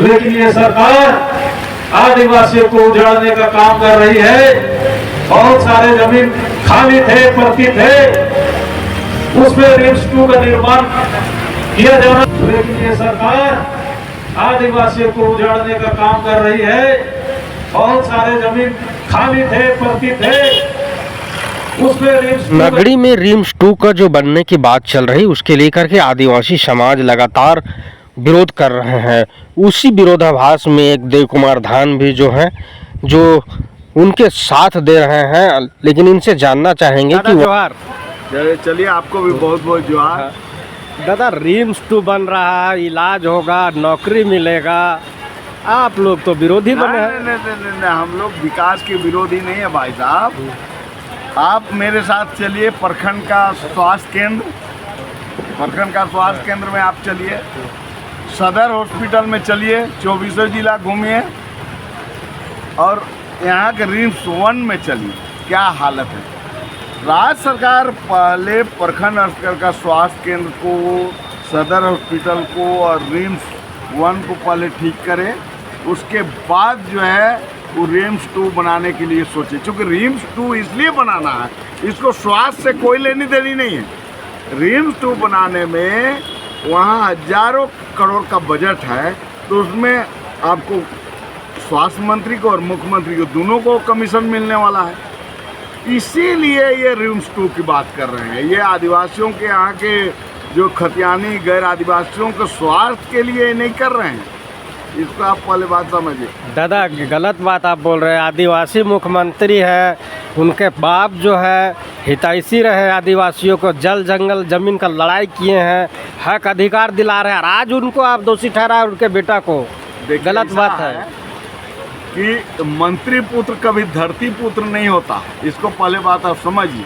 लेकिन ये सरकार आदिवासियों को उजाड़ने का काम कर रही है। बहुत सारे जमीन खाली थे, पड़ती थे, उसमें रिम्स 2 का निर्माण किया जाना, लेकिन ये सरकार आदिवासियों को उजाड़ने का काम कर रही है। बहुत सारे जमीन खाली थे, पड़ती थे, उसमें रिम्स 2 नगड़ी में रिम्स 2 का जो बनने की बात चल रही, उसके लेकर के आदिवासी समाज लगातार विरोध कर रहे हैं। उसी विरोधाभास में एक देव कुमार धान भी जो है, जो उनके साथ दे रहे हैं, लेकिन इनसे जानना चाहेंगे कि जोहार। चलिए, आपको भी बहुत बहुत जोहार। दादा, रिम्स 2 बन रहा है, इलाज होगा, नौकरी मिलेगा, आप लोग तो विरोधी बने हैं। नहीं, हम लोग विकास के विरोधी नहीं है भाई साहब। आप मेरे साथ चलिए प्रखंड का स्वास्थ्य केंद्र में आप चलिए, सदर हॉस्पिटल में चलिए, 24 जिला घूमिए और यहाँ के रिम्स 1 में चलिए, क्या हालत है। राज्य सरकार पहले प्रखंड स्तर का स्वास्थ्य केंद्र को, सदर हॉस्पिटल को और रिम्स 1 को पहले ठीक करे, उसके बाद जो है वो रिम्स 2 बनाने के लिए सोचे। क्योंकि रिम्स 2 इसलिए बनाना है, इसको स्वास्थ्य से कोई लेनी देनी नहीं है। रिम्स 2 बनाने में वहाँ हजारों करोड़ का बजट है, तो उसमें आपको स्वास्थ्य मंत्री को और मुख्यमंत्री को दोनों को कमीशन मिलने वाला है। इसीलिए ये रिम्स 2 की बात कर रहे हैं। ये आदिवासियों के यहाँ के जो खतियानी गैर आदिवासियों के स्वास्थ्य के लिए नहीं कर रहे हैं, इसको आप पहले बात समझिए। दादा, गलत बात आप बोल रहे हैं। आदिवासी मुख्यमंत्री है, उनके बाप जो है हितैषी रहे, आदिवासियों को जल जंगल जमीन का लड़ाई किए हैं, हक अधिकार दिला रहे हैं, और आज उनको आप दोषी ठहरा उनके बेटा को। गलत बात है कि मंत्री पुत्र कभी धरती पुत्र नहीं होता, इसको पहले बात आप समझिए।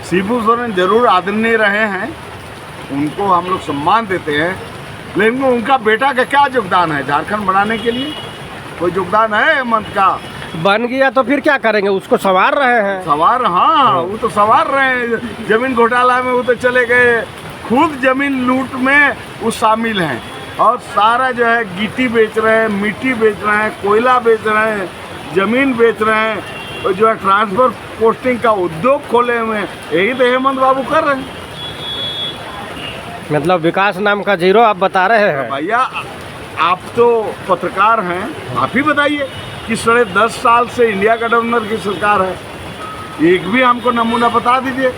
शिबू सोरेन जरूर आदरणीय रहे हैं, उनको हम लोग सम्मान देते हैं, लेकिन उनका बेटा का क्या योगदान है झारखंड बनाने के लिए? कोई योगदान है हेमंत का? बन गया तो फिर क्या करेंगे, उसको संवार रहे हैं। हाँ, वो तो संवार रहे हैं। जमीन घोटाला में वो तो चले गए, खुद जमीन लूट में वो शामिल हैं, और सारा जो है गिट्टी बेच रहे हैं, मिट्टी बेच रहे हैं, कोयला बेच रहे हैं, जमीन बेच रहे हैं, और जो है ट्रांसफर पोस्टिंग का उद्योग खोले हुए हैं। यही तो हेमंत बाबू कर रहे हैं। मतलब विकास नाम का जीरो आप बता रहे हैं। भैया, आप तो पत्रकार हैं, आप ही बताइए कि 10.5 साल से इंडिया गठबंधन की सरकार है, एक भी हमको नमूना बता दीजिए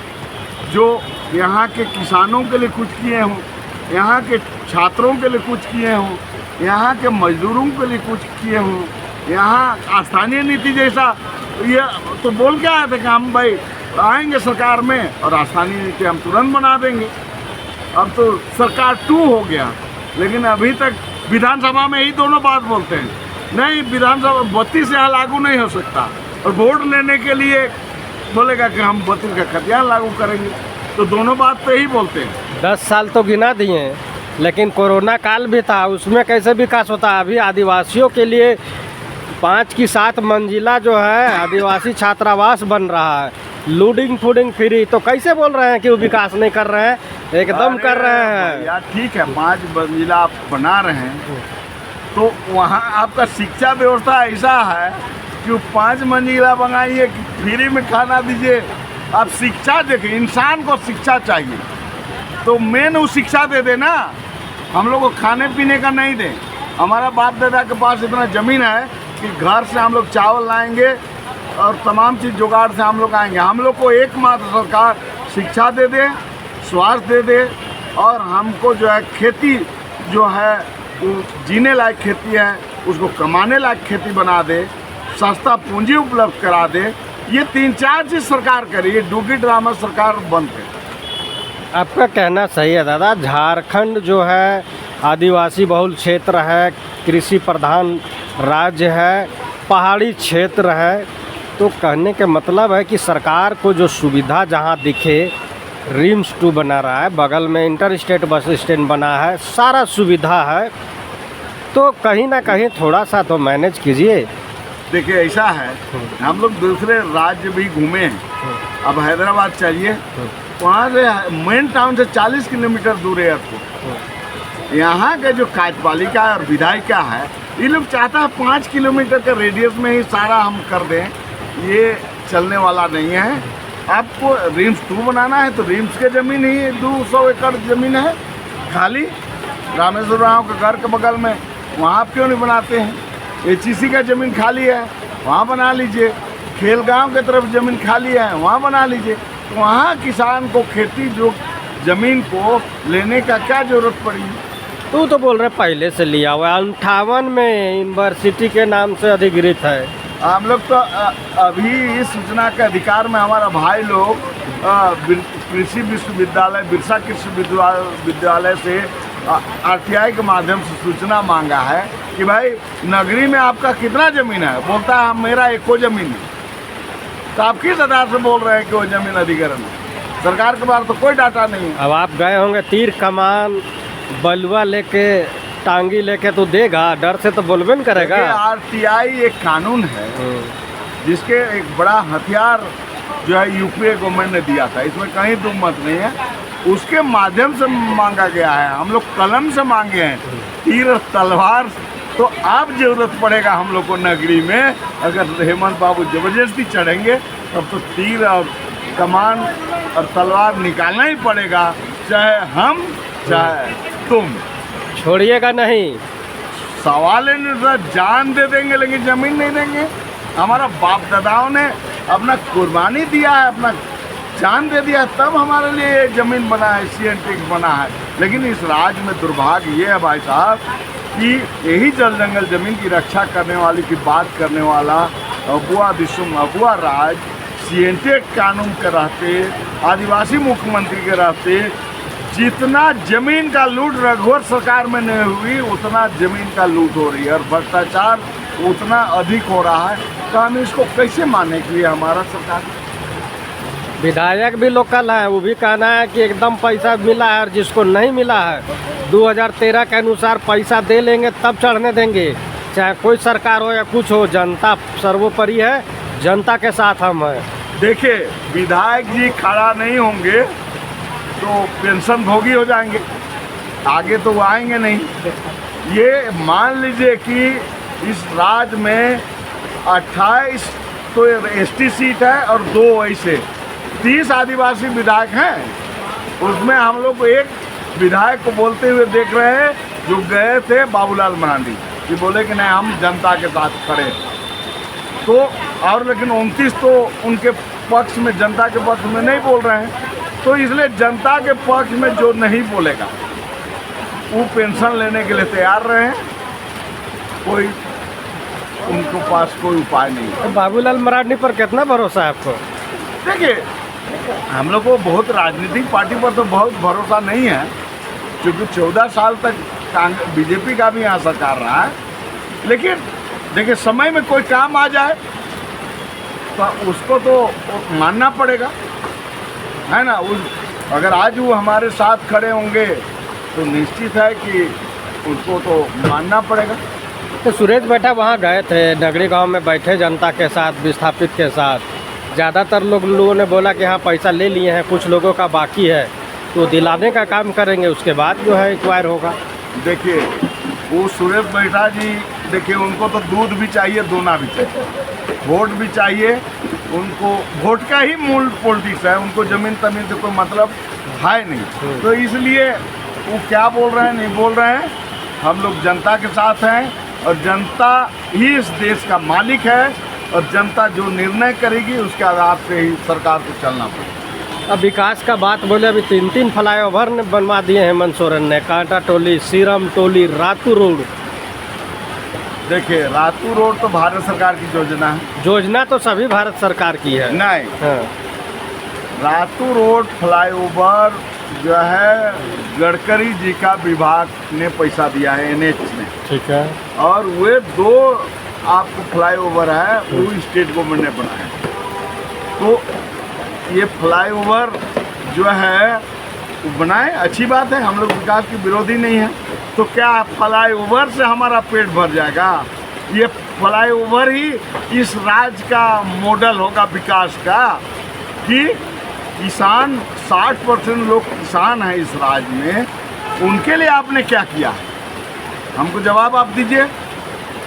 जो यहाँ के किसानों के लिए कुछ किए हों, यहाँ के छात्रों के लिए कुछ किए हों, यहाँ के मजदूरों के लिए कुछ किए हों। यहाँ स्थानीय नीति जैसा ये तो बोल के आए थे कि हम भाई आएंगे सरकार में और स्थानीय नीति हम तुरंत बना देंगे। अब तो सरकार 2 हो गया, लेकिन अभी तक विधानसभा में ही दोनों बात बोलते हैं, नहीं विधानसभा 32 यहाँ लागू नहीं हो सकता, और वोट लेने के लिए बोलेगा कि हम 32 का खतियान लागू करेंगे। तो दोनों बात पे ही बोलते हैं। 10 साल तो गिना दिए हैं, लेकिन कोरोना काल भी था, उसमें कैसे विकास होता है। अभी आदिवासियों के लिए 5 की 7 मंजिला जो है आदिवासी छात्रावास बन रहा है, लूडिंग फूडिंग फ्री, तो कैसे बोल रहे हैं कि वो विकास नहीं कर रहे हैं? एकदम कर रहे हैं यार। ठीक है, 5 मंजिला आप बना रहे हैं, तो वहाँ आपका शिक्षा व्यवस्था ऐसा है कि 5 मंजिला बनाइए, फ्री में खाना दीजिए। आप शिक्षा देखें, इंसान को शिक्षा चाहिए, तो मेन वो शिक्षा दे देना, हम लोग को खाने पीने का नहीं दें। हमारा बाप दादा के पास इतना ज़मीन है कि घर से हम लोग चावल लाएंगे और तमाम चीज़ जुगाड़ से हम लोग आएंगे। हम लोग को एकमात्र सरकार शिक्षा दे दे, स्वास्थ्य दे दे, और हमको जो है खेती जो है वो जीने लायक खेती है, उसको कमाने लायक खेती बना दे, सस्ता पूंजी उपलब्ध करा दे। ये 3-4 चीज़ सरकार करे, ये डूगी ड्रामा सरकार बंद करे। आपका कहना सही है दादा। झारखंड जो है आदिवासी बहुल क्षेत्र है, कृषि प्रधान राज्य है, पहाड़ी क्षेत्र है, तो कहने के मतलब है कि सरकार को जो सुविधा जहां दिखे, रिम्स 2 बना रहा है, बगल में इंटर स्टेट बस स्टैंड बना है, सारा सुविधा है, तो कहीं ना कहीं थोड़ा सा तो मैनेज कीजिए। देखिए ऐसा है, हम लोग दूसरे राज्य भी घूमे हैं। अब हैदराबाद चाहिए, वहाँ से मेन टाउन से 40 किलोमीटर दूर है एयरपोर्ट। यहाँ के जो कार्यपालिका और विधायिका है, ये लोग चाहता है 5 किलोमीटर के रेडियस में ही सारा हम कर दें। ये चलने वाला नहीं है। आपको रिम्स 2 बनाना है तो रिम्स के ज़मीन ही 200 एकड़ ज़मीन है खाली। रामेश्वर राव के घर के बगल में, वहाँ आप क्यों नहीं बनाते हैं? HEC का ज़मीन खाली है, वहाँ बना लीजिए। खेलगांव की तरफ ज़मीन खाली है, वहाँ बना लीजिए। तो वहाँ किसान को खेती जो ज़मीन को लेने का क्या ज़रूरत पड़ी? तू तो बोल रहे पहले से लिया हुआ है, 58 में यूनिवर्सिटी के नाम से अधिकृत है। हम लोग तो अभी इस सूचना के अधिकार में हमारा भाई लोग कृषि विश्वविद्यालय, बिरसा कृषि विद्यालय से RTI के माध्यम से सूचना मांगा है कि भाई नगरी में आपका कितना ज़मीन है? बोलता है मेरा एको ज़मीन है। तो आप किस आधार से बोल रहे हैं कि वो ज़मीन अधिग्रहण है? सरकार के पास तो कोई डाटा नहीं है। अब आप गए होंगे तीर कमान बलुआ लेके, टांगी लेके, तो देगा, डर से तो बोलबे न करेगा। RTI एक कानून है जिसके एक बड़ा हथियार जो है यूपीए गवर्नमेंट ने दिया था, इसमें कहीं दो मत नहीं है। उसके माध्यम से मांगा गया है, हम लोग कलम से मांगे हैं, तीर और तलवार तो अब जरूरत पड़ेगा हम लोग को नगरी में। अगर हेमंत बाबू जबरदस्ती चढ़ेंगे तब तो तीर और कमान और तलवार निकालना ही पड़ेगा, चाहे हम चाहे तुम। छोड़िएगा नहीं। सवाल है नहीं, जान दे देंगे लेकिन ज़मीन नहीं देंगे। हमारा बाप दादाओं ने अपना कुर्बानी दिया है, अपना जान दे दिया, तब हमारे लिए ये ज़मीन बना है, CNT बना है। लेकिन इस राज्य में दुर्भाग्य ये है भाई साहब कि यही जल जंगल ज़मीन की रक्षा करने वाली की बात करने वाला अगुआ राज CNT कानून के रहते, आदिवासी मुख्यमंत्री के रहते, जितना ज़मीन का लूट रघुवर सरकार में नहीं हुई उतना ज़मीन का लूट हो रही है और भ्रष्टाचार उतना अधिक हो रहा है। तो हम इसको कैसे माने कि ये हमारा सरकार? विधायक भी लोकल है, वो भी कहना है कि एकदम पैसा मिला है और जिसको नहीं मिला है 2013 के अनुसार पैसा दे लेंगे तब चढ़ने देंगे, चाहे कोई सरकार हो या कुछ हो। जनता सर्वोपरि है, जनता के साथ हम हैं। देखिए, विधायक जी खड़ा नहीं होंगे तो पेंशन भोगी हो जाएंगे, आगे तो वो आएंगे नहीं। ये मान लीजिए कि इस राज्य में 28 तो ST सीट है और 2 ऐसे 30 आदिवासी विधायक हैं। उसमें हम लोग एक विधायक को बोलते हुए देख रहे हैं जो गए थे बाबूलाल मरांडी, कि बोले कि नहीं हम जनता के साथ खड़े। तो और लेकिन 29 तो उनके पक्ष में, जनता के पक्ष में नहीं बोल रहे हैं। तो इसलिए जनता के पक्ष में जो नहीं बोलेगा वो पेंशन लेने के लिए तैयार रहे, कोई उनके पास कोई उपाय नहीं है। तो बाबूलाल मरांडी पर कितना भरोसा है आपको? देखिए, हम लोग को बहुत राजनीतिक पार्टी पर तो बहुत भरोसा नहीं है, क्योंकि 14 साल तक BJP का भी यहाँ सरकार रहा है। लेकिन देखिए, समय में कोई काम आ जाए तो उसको तो मानना पड़ेगा, है ना। अगर आज वो हमारे साथ खड़े होंगे तो निश्चित है कि उनको तो मानना पड़ेगा। तो सुरेश बैठा वहाँ गए थे, नगरी गांव में बैठे जनता के साथ, विस्थापित के साथ। ज़्यादातर लोगों ने बोला कि हाँ पैसा ले लिए हैं, कुछ लोगों का बाकी है, तो दिलाने का काम करेंगे, उसके बाद जो है इंक्वायर होगा। देखिए, वो सुरेश बैठा जी, देखिए उनको तो दूध भी चाहिए, दोना भी चाहिए, वोट भी चाहिए उनको। वोट का ही मूल पॉलिटिक्स है, उनको ज़मीन तमीन से कोई मतलब है नहीं। तो इसलिए वो क्या बोल रहे हैं, नहीं बोल रहे हैं। हम लोग जनता के साथ हैं और जनता ही इस देश का मालिक है और जनता जो निर्णय करेगी उसके आधार से ही सरकार को चलना पड़ेगा। अब विकास का बात बोले, अभी 3 फ्लाईओवर ने बनवा दिए हैं हेमंत सोरेन ने, कांटा टोली, सीरम टोली, रातू रोड। देखिए, रातू रोड तो भारत सरकार की योजना है। योजना तो सभी भारत सरकार की है। नहीं, हाँ। रातू रोड फ्लाईओवर जो है गडकरी जी का विभाग ने पैसा दिया है, NH ने, ठीक है। और वे 2 आपको फ्लाईओवर है वो स्टेट गवर्नमेंट ने बनाया। तो ये फ्लाईओवर जो है बनाए, अच्छी बात है, हम लोग विकास की विरोधी नहीं है। तो क्या फ्लाईओवर से हमारा पेट भर जाएगा? ये फ्लाईओवर ही इस राज्य का मॉडल होगा विकास का, कि किसान 60% लोग किसान हैं इस राज्य में, उनके लिए आपने क्या किया है? हमको जवाब आप दीजिए।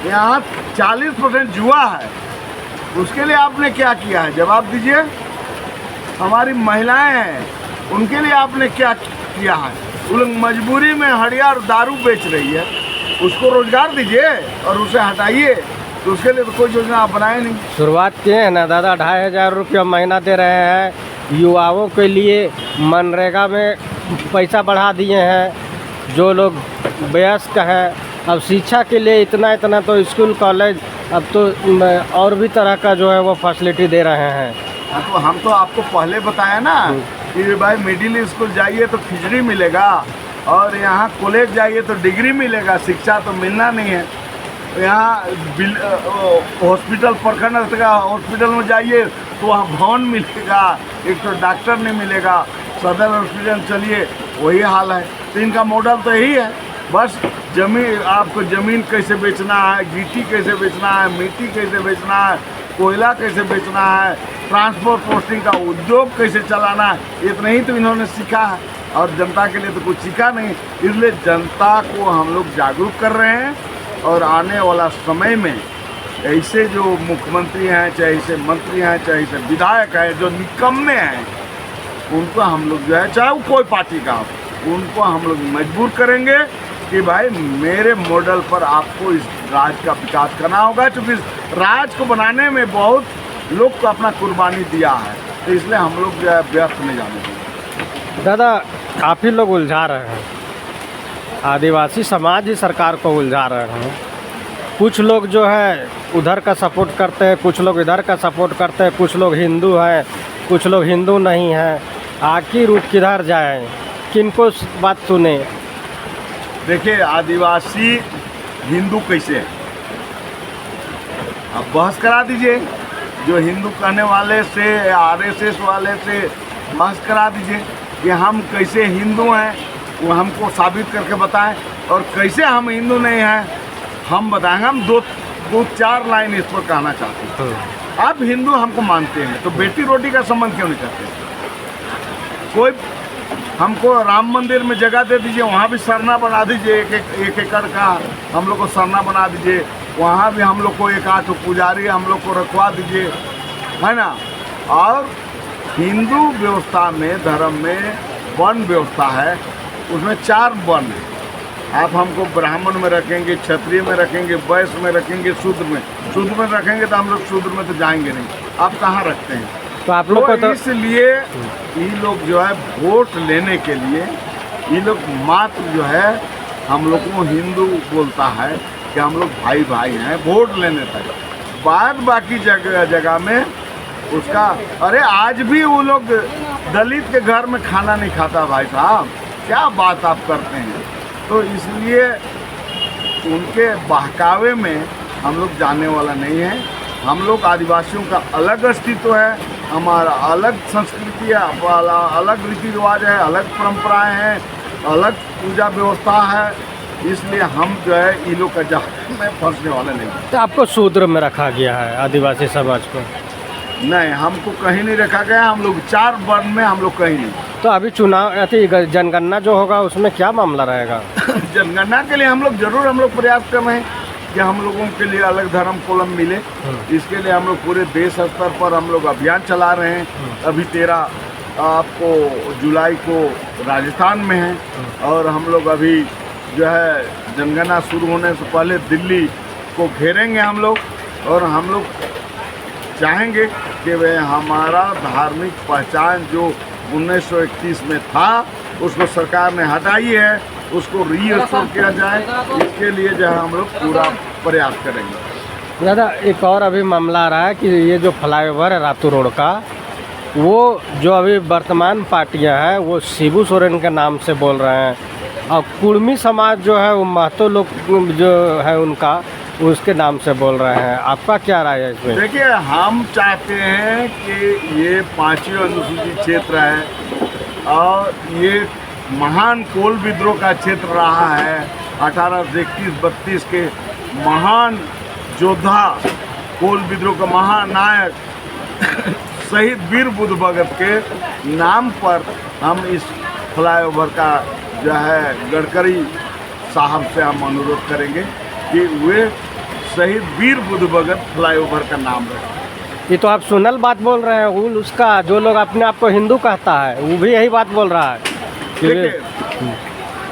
यहाँ 40% जुआ है, उसके लिए आपने क्या किया है? जवाब दीजिए। हमारी महिलाएं हैं, उनके लिए आपने क्या किया है? वो लोग मजबूरी में हड़िया और दारू बेच रही है, उसको रोजगार दीजिए और उसे हटाइए। तो उसके लिए तो कोई योजना आप बनाए नहीं। शुरुआत किए हैं ना दादा, 2500 रुपया महीना दे रहे हैं युवाओं के लिए। मनरेगा में पैसा बढ़ा दिए हैं। जो लोग वयस्क हैं, अब शिक्षा के लिए इतना इतना तो स्कूल कॉलेज, अब तो और भी तरह का जो है वो फैसिलिटी दे रहे हैं। हाँ, तो हम तो आपको पहले बताया ना कि भाई मिडिल स्कूल जाइए तो खिचड़ी मिलेगा, और यहाँ कॉलेज जाइए तो डिग्री मिलेगा, शिक्षा तो मिलना नहीं है। यहाँ हॉस्पिटल प्रखंड का हॉस्पिटल में जाइए तो वहाँ भवन मिलेगा, एक तो डॉक्टर नहीं मिलेगा। सदर हॉस्पिटल चलिए वही हाल है। तो इनका मॉडल तो यही है, बस जमीन, आपको ज़मीन कैसे बेचना है, गिट्टी कैसे बेचना है, मिट्टी कैसे बेचना है, कोयला कैसे बेचना है, ट्रांसपोर्ट पोस्टिंग का उद्योग कैसे चलाना है, इतना ही तो इन्होंने सीखा है। और जनता के लिए तो कुछ सीखा नहीं। इसलिए जनता को हम लोग जागरूक कर रहे हैं, और आने वाला समय में ऐसे जो मुख्यमंत्री हैं, चाहे ऐसे मंत्री हैं, चाहे ऐसे विधायक हैं जो निकम्मे हैं, उनको हम लोग जो है, चाहे वो कोई पार्टी का हो, उनको हम लोग मजबूर करेंगे कि भाई मेरे मॉडल पर आपको इस राज्य का विकास करना होगा। क्योंकि इस राज्य को बनाने में बहुत लोग को अपना कुर्बानी दिया है, तो इसलिए हम लोग जो है व्यर्थ नहीं जाने देंगे। दादा, काफ़ी लोग उलझा रहे हैं, आदिवासी समाज ही सरकार को उलझा रहे हैं। कुछ लोग जो है उधर का सपोर्ट करते हैं, कुछ लोग इधर का सपोर्ट करते हैं, कुछ लोग हिंदू हैं, कुछ लोग हिंदू नहीं हैं। आखिर वो किधर जाएं, किनको बात सुने? देखिए, आदिवासी हिंदू कैसे है, अब बहस करा दीजिए। जो हिंदू कहने वाले से, आरएसएस वाले से बहस करा दीजिए कि हम कैसे हिंदू हैं, वो हमको साबित करके बताएं। और कैसे हम हिंदू नहीं हैं हम बताएंगे। हम दो चार लाइन इस पर कहना चाहते हैं। आप हिंदू हमको मानते हैं तो बेटी रोटी का संबंध क्यों नहीं करते? कोई हमको राम मंदिर में जगह दे दीजिए, वहाँ भी सरना बना दीजिए, एक एकड़ का हम लोग को सरना बना दीजिए, वहाँ भी हम लोग को 1-8 पुजारी हम लोग को रखवा दीजिए, है ना। और हिंदू व्यवस्था में, धर्म में वर्ण व्यवस्था है, उसमें 4 वर्ण है। आप हमको ब्राह्मण में रखेंगे, क्षत्रिय में रखेंगे, वैश्य में रखेंगे, शूद्र में रखेंगे तो हम लोग शूद्र में तो जाएंगे नहीं। आप कहाँ रखते हैं? तो आप लोग को तो इसलिए ये लोग जो है वोट लेने के लिए, ये लोग मात्र जो है हम लोग को हिंदू बोलता है कि हम लोग भाई भाई हैं, वोट लेने तक। बाद बाकी जगह में उसका, अरे आज भी वो लोग दलित के घर में खाना नहीं खाता। भाई साहब, क्या बात आप करते हैं? तो इसलिए उनके बहकावे में हम लोग जाने वाला नहीं है। हम लोग आदिवासियों का अलग अस्तित्व है, हमारा अलग संस्कृति है, अलग रीति रिवाज है, अलग परंपराएं हैं, अलग पूजा व्यवस्था है। इसलिए हम जो है इन लोग का जहां में फंसने वाले नहीं। तो आपको शूद्र में रखा गया है आदिवासी समाज को? नहीं, हमको कहीं नहीं रखा गया। हम लोग 4 वर्ण में हम लोग कहीं नहीं। तो अभी चुनाव जनगणना जो होगा उसमें क्या मामला रहेगा? जनगणना के लिए हम लोग जरूर प्रयास कर रहे हैं कि हम लोगों के लिए अलग धर्म कोलम मिले। इसके लिए हम लोग पूरे देश स्तर पर हम लोग अभियान चला रहे हैं। अभी 13 आपको जुलाई को राजस्थान में है, और हम लोग अभी जो है जनगणना शुरू होने से पहले दिल्ली को घेरेंगे हम लोग। और हम लोग चाहेंगे कि वह हमारा धार्मिक पहचान जो 1931 में था उसको सरकार ने हटाई है, उसको रीस्टोर किया जाए। इसके लिए जो है हम लोग पूरा प्रयास करेंगे। दादा, एक और अभी मामला आ रहा है कि ये जो फ्लाईओवर है रातू रोड का, वो जो अभी वर्तमान पार्टियां हैं वो शिबू सोरेन के नाम से बोल रहे हैं, और कुर्मी समाज जो है वो महतो लोग जो है उनका, उसके नाम से बोल रहे हैं। आपका क्या राय है इसमें? देखिए, हम चाहते हैं कि ये 5वीं अनुसूचित क्षेत्र है, और ये महान कोल विद्रोह का क्षेत्र रहा है। 1831-32 के महान योद्धा, कोल विद्रोह का महानायक शहीद वीर बुद्ध भगत के नाम पर हम इस फ्लाईओवर का जो है गडकरी साहब से हम अनुरोध करेंगे कि वे शहीद वीर बुद्ध भगत फ्लाईओवर का नाम रखें। ये तो आप सुनल बात बोल रहे हैं, उसका जो लोग अपने आप को हिंदू कहता है वो भी यही बात बोल रहा है कि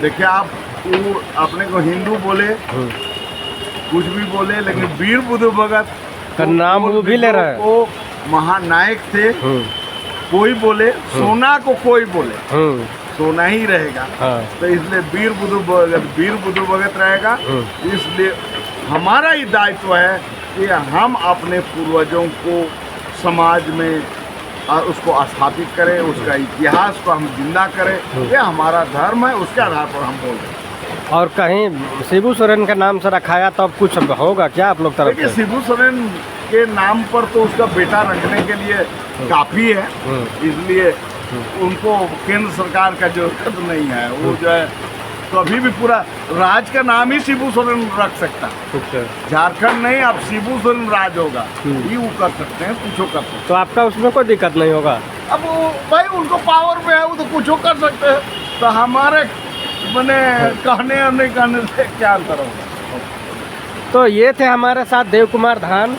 देखिए आप वो अपने को हिंदू बोले कुछ भी बोले, लेकिन वीर बुद्ध भगत का नाम वो भी ले रहे हैं। वो महानायक थे। कोई बोले सोना को कोई बोले सोना ही रहेगा। हाँ। तो इसलिए वीर बुद्ध भगत रहेगा। इसलिए हमारा ही दायित्व है कि हम अपने पूर्वजों को समाज में उसको स्थापित करें, उसका इतिहास को हम जिंदा करें। ये हमारा धर्म है, उसके आधार पर हम बोल रहे हैं। और कहीं शिबू सोरेन का नाम से रखाया तो अब कुछ होगा क्या आप लोग तरफ देखिए से? शिबू सोरेन के नाम पर तो उसका बेटा रखने के लिए काफ़ी है, इसलिए उनको केंद्र सरकार का जरूरत नहीं है। वो जो है तो अभी भी पूरा राज का नाम ही शिबू सोरेन रख सकता है। झारखंड नहीं, अब शिबू सोरेन राज होगा, ये वो कर सकते हैं, कुछ कर सकते हैं। तो आपका उसमें कोई दिक्कत नहीं होगा? अब वो भाई उनको पावर में है, वो तो कुछ कर सकते हैं। तो हमारे मैंने कहने और नहीं कहने से क्या अंतर होगा। तो ये थे हमारे साथ देव कुमार धान,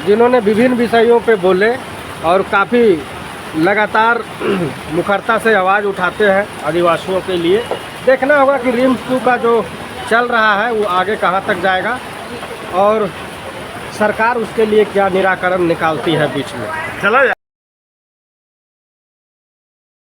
जिन्होंने विभिन्न विषयों पे बोले और काफ़ी लगातार मुखरता से आवाज़ उठाते हैं आदिवासियों के लिए। देखना होगा कि रिम्स 2 का जो चल रहा है वो आगे कहाँ तक जाएगा और सरकार उसके लिए क्या निराकरण निकालती है बीच में। चला